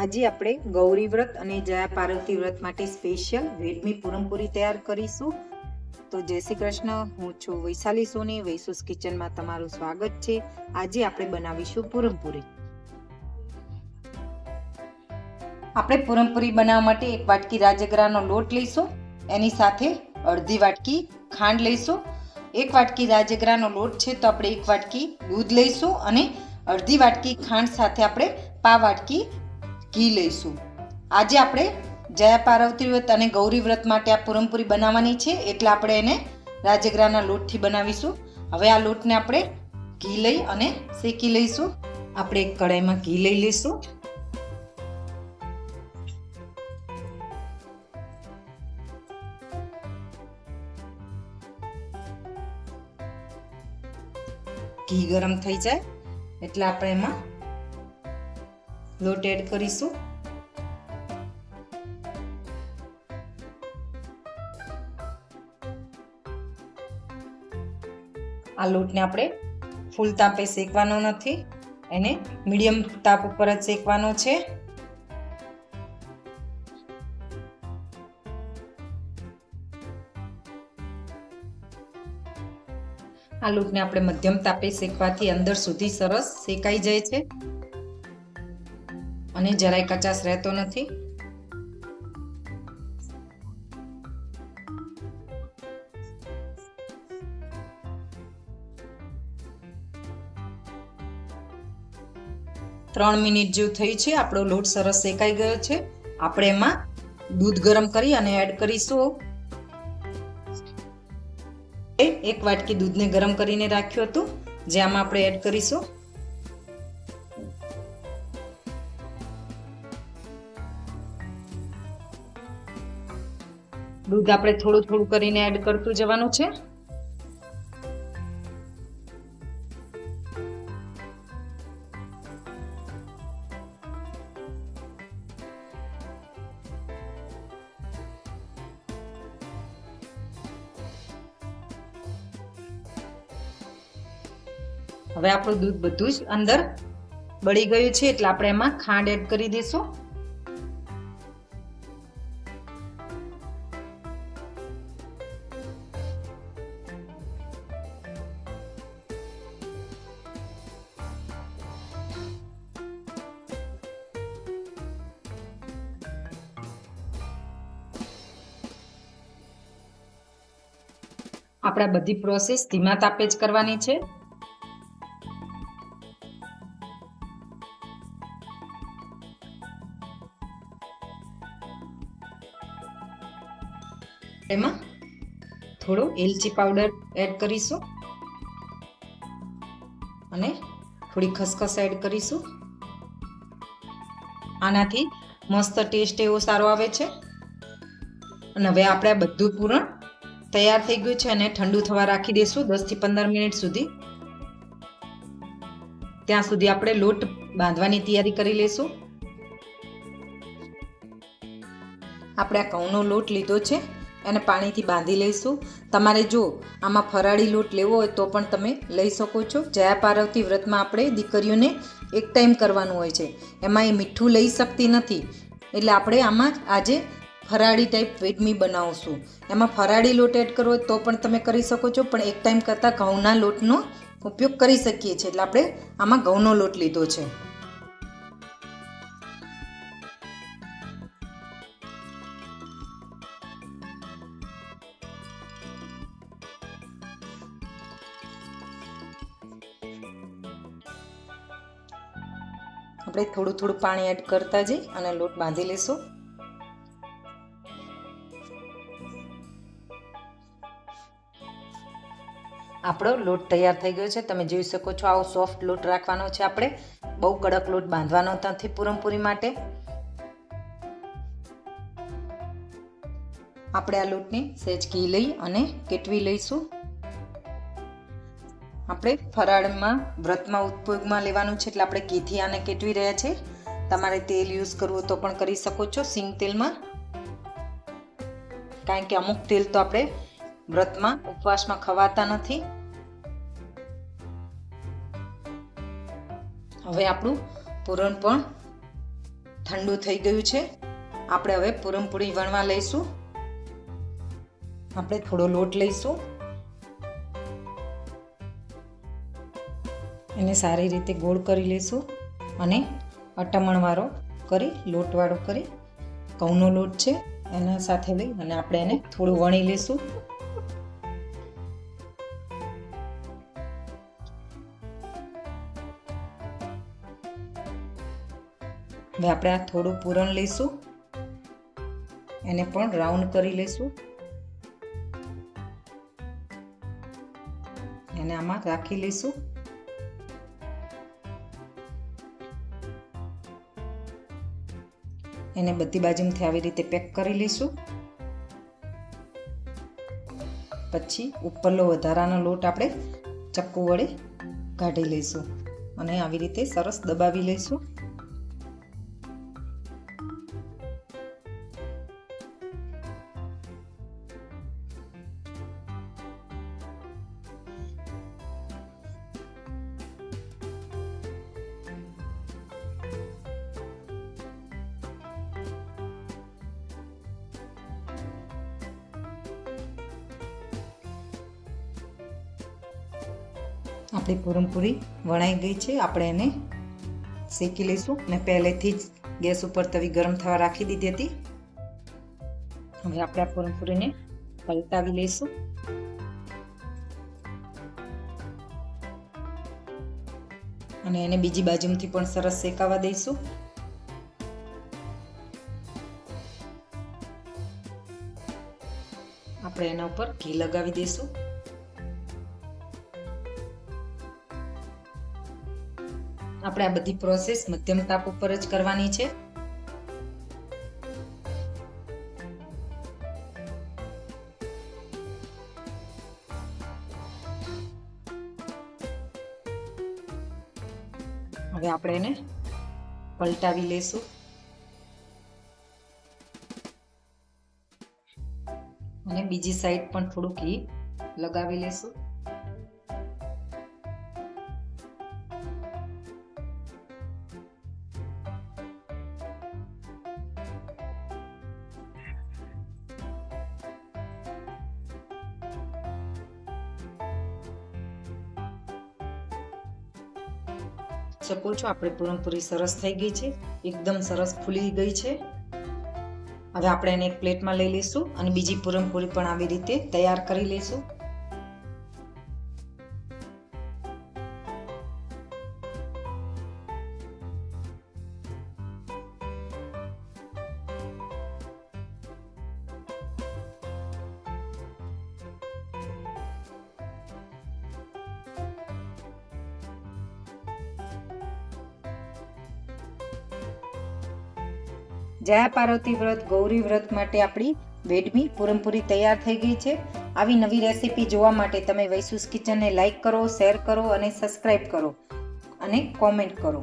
આજે આપણે ગૌરી વ્રત અને જયા પાર્વતી વ્રત માટે સ્પેશિયલ રેડમી પૂરણપૂરી તૈયાર કરીશું. તો જય શ્રી કૃષ્ણ, હું છું વૈશાલી સોની. વૈસુસ કિચનમાં તમારું સ્વાગત છે. આજે આપણે બનાવીશું પૂરણપૂરી. આપણે પૂરણપૂરી બનાવવા માટે એક વાટકી રાજગરાનો લોટ લઈશું. એની સાથે અડધી વાટકી ખાંડ લઈશું. એક વાટકી રાજગરાનો લોટ છે તો આપણે એક વાટકી દૂધ લઈશું અને અડધી વાટકી ખાંડ સાથે આપણે પા વાટકી ઘી લઈશું. આજે આપણે જયા પાર્વતી વ્રત અને ગૌરી વ્રત માટે આ પૂરણપૂરી બનાવવાની છે, એટલે આપણે એને રાજગરાના લોટથી બનાવીશું. હવે આ લોટને આપણે ઘી લઈ અને શેકી લઈશું. આપણે એક કઢાઈમાં ઘી લઈ લઈશું. ઘી ગરમ થઈ જાય એટલે આપણે એમાં લોટ એડ કરીશું. આ લોટને આપણે ફૂલ તાપે શેકવાનો નથી, એને મીડિયમ તાપ ઉપર જ શેકવાનો છે. આ લોટને આપણે મધ્યમ તાપે શેકવાથી અંદર સુધી સરસ શેકાઈ જાય છે અને જરાય કચાશ રહેતો નથી. ત્રણ મિનિટ જેવું થઈ છે. આપણો લોટ સરસ શેકાઈ ગયો છે. આપણે એમાં દૂધ ગરમ કરી અને એડ કરીશું. એક વાટકી દૂધને ગરમ કરીને રાખ્યું હતું, જે આમાં આપણે એડ કરીશું. દૂધ આપણે થોડું થોડું કરીને એડ કરતું જવાનું છે. હવે આપણું દૂધ બધું જ અંદર બળી ગયું છે, એટલે આપણે એમાં ખાંડ એડ કરી દઈશું. આપણે બધી પ્રોસેસ ધીમા તાપે જ કરવાની છે. એમાં થોડો એલચી પાવડર એડ કરીશું અને થોડી ખસખસ એડ કરીશું. આનાથી મસ્ત ટેસ્ટ એવો સારો આવે છે. અને હવે આપણે આ બધું પૂરણ તૈયાર થઈ ગયું છે અને ઠંડુ થવા રાખી દઈશું 10 થી 15 મિનિટ સુધી. ત્યાં સુધી આપણે લોટ બાંધવાની તૈયારી કરી લઈશું. આપણે આ ઘઉંનો લોટ લીધો છે, એને પાણીથી બાંધી લઈશું. તમારે જો આમાં ફરાળી લોટ લેવો હોય તો પણ તમે લઈ શકો છો. જયા પાર્વતી વ્રતમાં આપણે દીકરીઓને એક ટાઈમ કરવાનું હોય છે, એમાં એ મીઠું લઈ શકતી નથી, એટલે આપણે આમાં આજે ફરાળી ટાઈપ વેડમી બનાવશું. એમાં ફરાળી લોટ એડ કરવો હોય તો પણ તમે કરી શકો છો, પણ એક ટાઈમ કરતાં ઘઉંના લોટનો ઉપયોગ કરી શકીએ છીએ, એટલે આપણે આમાં ઘઉંનો લોટ લીધો છે. આપણે થોડું થોડું પાણી એડ કરતા જઈ અને લોટ બાંધી લઈશું. આપણો લોટ તૈયાર થઈ ગયો છે. તમે જોઈ શકો છો આવો સોફ્ટ લોટ રાખવાનો છે. આપણે બહુ કડક લોટ બાંધવાનો નથી પૂરણપૂરી માટે. આપણે આ લોટને સહેજ ઘી લઈ અને કેટવી લઈશું. આપણે ફરાળમાં વ્રતમાં ઉપયોગમાં લેવાનું છે, એટલે આપણે ઘીથી આને કેટવી રહ્યા છે. તમારે તેલ યુઝ કરવું તો પણ કરી શકો છો, સિંગ તેલમાં, કારણ કે અમુક તેલ તો આપણે વ્રતમાં ઉપવાસમાં ખવાતા નથી. હવે આપણું પૂરણ પણ ઠંડુ થઈ ગયું છે. આપણે હવે પૂરણપૂરી વણવા લઈશું. આપણે થોડો લોટ લઈશું, એને સારી રીતે ગોળ કરી લઈશું અને અટમણવાળો કરી લોટવાળો કરી ઘઉંનો લોટ છે એના સાથે લઈ અને આપણે એને થોડું વણી લઈશું. હવે આપણે આ થોડું પૂરણ લઈશું, એને પણ રાઉન્ડ કરી લઈશું. એને આમાં રાખી લઈશું. એને બધી બાજુથી આવી રીતે પેક કરી લઈશું. પછી ઉપરનો વધારાનો લોટ આપણે ચક્કુ વડે કાઢી લઈશું અને આવી રીતે સરસ દબાવી લઈશું. આપણી પૂરણપૂરી વણાઈ ગઈ છે. આપણે એને શેકી લઈશું અને પહેલેથી જ ગેસ ઉપર તવી ગરમ થવા રાખી દીધી હતી. હવે આપણે આ પૂરણપૂરીને પલટાવી લઈશું. અને એને બીજી બાજુથી પણ સરસ શેકાવા દઈશું. આપણે એના ઉપર ઘી લગાવી દઈશું. આપણે આ બધી પ્રોસેસ મધ્યમ તાપ ઉપર જ કરવાની છે. હવે આપણે એને પલટાવી લઈશું અને બીજી સાઈડ પણ થોડું ઘી લગાવી લઈશું. શકો છો આપણી પૂરણપૂરી સરસ થઈ ગઈ છે, એકદમ સરસ ફૂલી ગઈ છે. હવે આપણે એને એક પ્લેટમાં લઈ લઈશું અને બીજી પૂરણપૂરી પણ આવી રીતે તૈયાર કરી લઈશું. જયા પાર્વતી વ્રત ગૌરી વ્રત માટે આપણી વેડમી પૂરણપૂરી તૈયાર થઈ ગઈ છે. આવી નવી રેસીપી જોવા માટે તમે વૈસુસ કિચનને લાઈક કરો, શેર કરો અને સબસ્ક્રાઈબ કરો અને કોમેન્ટ કરો.